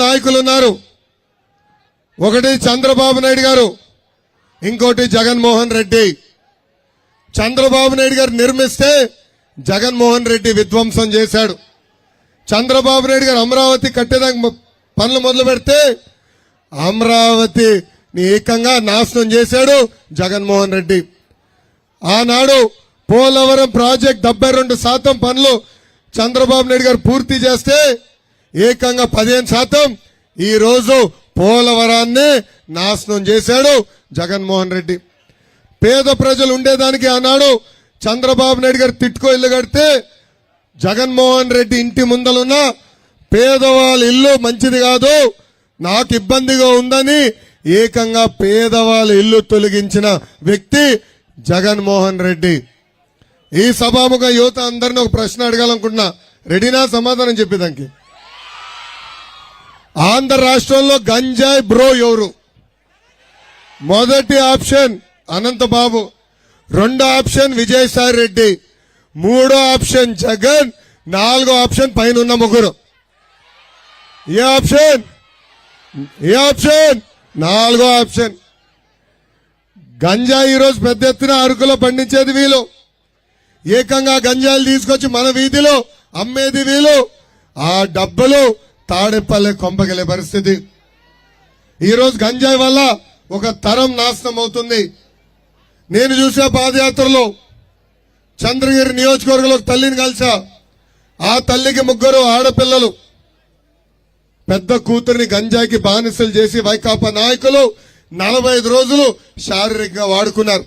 నాయకులు ఉన్నారు. ఒకటి చంద్రబాబు నాయుడు గారు, ఇంకోటి జగన్మోహన్ రెడ్డి. చంద్రబాబు నాయుడు గారు నిర్మిస్తే జగన్మోహన్ రెడ్డి విధ్వంసం చేశాడు. చంద్రబాబు నాయుడు గారు అమరావతి కట్టేదానికి పనులు మొదలు పెడితే అమరావతిని ఏకంగా నాశనం చేశాడు జగన్మోహన్ రెడ్డి. ఆనాడు పోలవరం ప్రాజెక్ట్ 72% పనులు చంద్రబాబు నాయుడు గారు పూర్తి చేస్తే ఏకంగా 15% ఈ రోజు పోలవరాన్ని నాశనం చేశాడు జగన్మోహన్ రెడ్డి. పేద ప్రజలు ఉండేదానికి ఆనాడు చంద్రబాబు నాయుడు గారు తిట్టుకో ఇల్లు కడితే జగన్మోహన్ రెడ్డి ఇంటి ముందలున్న పేదవాళ్ళ ఇల్లు మంచిది కాదు, నాకు ఇబ్బందిగా ఉందని ఏకంగా పేదవాళ్ళ ఇల్లు తొలగించిన వ్యక్తి జగన్మోహన్ రెడ్డి. ఈ సభాముఖ యువత అందరినీ ఒక ప్రశ్న అడగాలనుకుంటున్నా, రెడీనా సమాధానం చెప్పేదానికి? ఆంధ్ర రాష్ట్రంలో గంజాయి బ్రో ఎవరు? మొదటి ఆప్షన్ అనంతబాబు, రెండో ఆప్షన్ విజయసాయి రెడ్డి, మూడో ఆప్షన్ జగన్, నాలుగో ఆప్షన్ పైన ఉన్న ముగ్గురు. ఏ ఆప్షన్? నాలుగో ఆప్షన్. గంజాయి ఈరోజు పెద్ద ఎత్తున అరకులో పండించేది వీళ్ళు, ఏకంగా గంజాయిలు తీసుకొచ్చి మన వీధిలో అమ్మేది వీళ్ళు, ఆ డబ్బులు తాడేపల్లె కొంపగలే పరిస్థితి. ఈరోజు గంజాయి వల్ల ఒక తరం నాశనం అవుతుంది. నేను చూసా పాదయాత్రలో చంద్రగిరి నియోజకవర్గంలో తల్లిని కలిసా. ఆ తల్లికి ముగ్గురు ఆడపిల్లలు. పెద్ద కూతురిని గంజాయికి బానిసలు చేసి వైకాపా నాయకులు 45 రోజులు శారీరకంగా వాడుకున్నారు.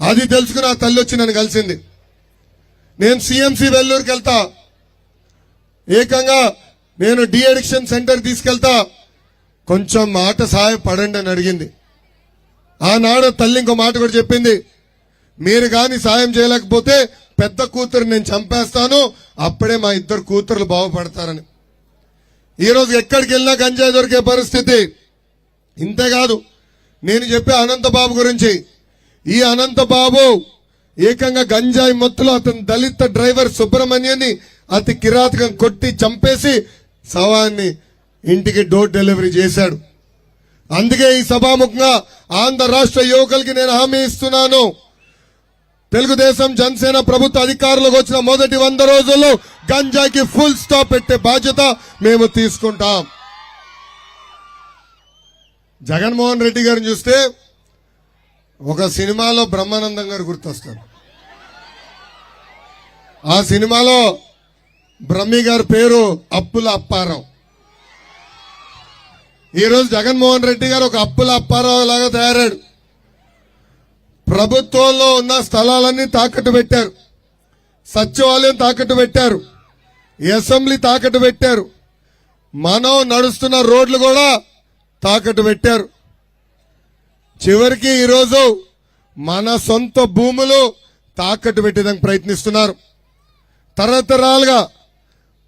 అది తెలుసుకుని ఆ తల్లి వచ్చి నన్ను కలిసింది. నేను సిఎంసి వెల్లూరుకి వెళ్తా, ఏకంగా నేను డి అడిక్షన్ సెంటర్ తీసుకెళ్తా, కొంచెం మాట సహాయపడండి అని అడిగింది. ఆనాడు తల్లి ఇంకో మాట కూడా చెప్పింది, మీరు కానీ సాయం చేయలేకపోతే పెద్ద కూతురు నేను చంపేస్తాను, అప్పుడే మా ఇద్దరు కూతుర్లు బాగుపడతారని. ఈరోజు ఎక్కడికి వెళ్ళినా గంజాయి దొరికే పరిస్థితి. ఇంతేకాదు, నేను చెప్పే అనంతబాబు గురించి. ఈ అనంతబాబు ఏకంగా గంజాయి మత్తులో అతని దళిత డ్రైవర్ సుబ్రహ్మణ్యాన్ని అతి కిరాతకం కొట్టి చంపేసి శవాన్ని ఇంటికి డోర్ డెలివరీ చేశాడు. అందుకే ఈ సభాముఖంగా ఆంధ్ర రాష్ట్ర యువకులకి నేను హామీ ఇస్తున్నాను, తెలుగుదేశం జనసేన ప్రభుత్వ అధికారులకు వచ్చిన మొదటి 100 రోజుల్లో గంజాయికి ఫుల్ స్టాప్ పెట్టే బాధ్యత మేము తీసుకుంటాం. జగన్మోహన్ రెడ్డి గారిని చూస్తే ఒక సినిమాలో బ్రహ్మానందం గారు గుర్తొస్తారు. ఆ సినిమాలో బ్రహ్మి గారి పేరు అప్పుల అప్పారావు. ఈరోజు జగన్మోహన్ రెడ్డి గారు ఒక అప్పుల అప్పారావు లాగా తయారాడు. ప్రభుత్వంలో ఉన్న స్థలాలన్నీ తాకట్టు పెట్టారు, సచివాలయం తాకట్టు పెట్టారు, అసెంబ్లీ తాకట్టు పెట్టారు, మనం నడుస్తున్న రోడ్లు కూడా తాకట్టు పెట్టారు. చివరికి ఈరోజు మన సొంత భూములు తాకట్టు పెట్టేదానికి ప్రయత్నిస్తున్నారు. తరతరాలుగా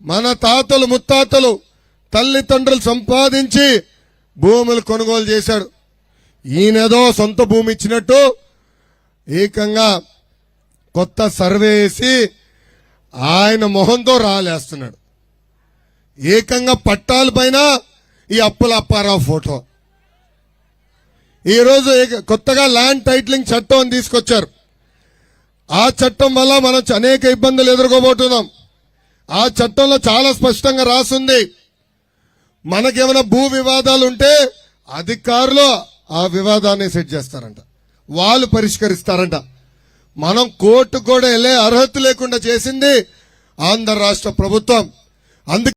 మన తాతలు ముత్తాతలు తల్లిదండ్రులు సంపాదించి భూములు కొనుగోలు చేశాడు. ఈయనేదో సొంత భూమి ఇచ్చినట్టు ఏకంగా కొత్త సర్వే వేసి ఆయన మొహంతో రాలేస్తున్నాడు. ఏకంగా పట్టాల పైన ఈ అప్పుల అప్పారావు ఫోటో. ఈరోజు కొత్తగా ల్యాండ్ టైటిలింగ్ చట్టం అని తీసుకొచ్చారు. ఆ చట్టం వల్ల మనం అనేక ఇబ్బందులు ఎదుర్కోబోతున్నాం. ఆ చట్టంలో చాలా స్పష్టంగా రాసింది, మనకేమైనా భూ వివాదాలు ఉంటే అధికారులు ఆ వివాదాన్ని సెట్ చేస్తారంట, వాళ్ళు పరిష్కరిస్తారంట. మనం కోర్టు కూడా వెళ్ళే అర్హత లేకుండా చేసింది ఆంధ్ర రాష్ట్ర ప్రభుత్వం. అందుకే